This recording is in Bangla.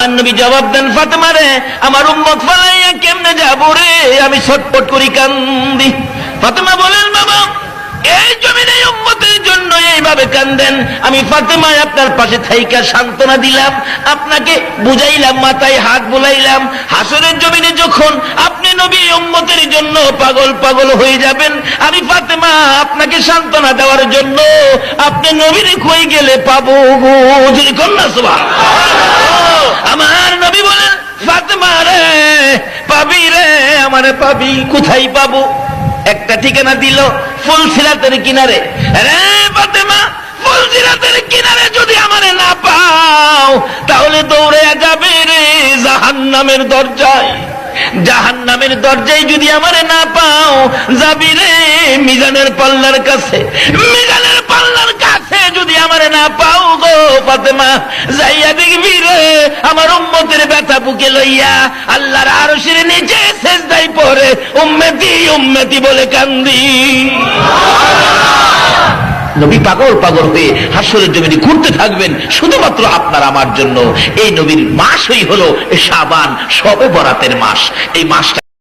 আমার নবী জবাব দেন, ফাতেমা রে, আমার উম্মত ফালাইয়া কেমনে যাবো রে, আমি ছটফট করি কান্দি। ফাতেমা বলেন, বাবা এই জমিনে উম্মতের জন্য এইভাবে কান্দেন, আমি ফাতেমা আপনার পাশে থাইকা সান্ত্বনা দিলাম, আপনাকে বুঝাইলাম, মাথায় হাত বুলাইলাম। হাসরের জমিনে যখন আপনি নবী উম্মতের জন্য পাগল পাগল হয়ে যাবেন, আমি ফাতেমা আপনাকে সান্ত্বনা দেওয়ার জন্য আপনি নবীর কই গেলে পাবো গো, যদি কন্যা সুবহানাল্লাহ। আমার নবী বলেন, ফাতেমা রে, পাবি রে, আমারে পাবি। কোথায় পাবো? একটা ঠিকানা দিল, ফুলসিরাতের কিনারে। রে ফাতেমা, ফুলসিরাতের কিনারে যদি আমারে না পাও, তাহলে দৌড়ে যাবে রে জাহান্নামের দরজায়। জাহান্নামের দরজায় যদি আমারে না পাও, যাবি রে মিজানের পাল্লার কাছে। মিজানের পাল্লার কাছে যদি আমারে না পাও গো ফাতেমা, যাইয়া দেখবি রে আমার উম্মতের ব্যথা বুকে লইয়া আল্লাহর আরশের নিচে সিজদায় পড়ে উম্মতি উম্মতি বলে কান্দি। নবী পাগল পাগল হয়ে হাসরের জমিনে ঘুরতে থাকবেন শুধুমাত্র আপনার আমার জন্য। এই নবীর মাসই হলো শাবান, শবে বরাতের মাস। এই মাসটা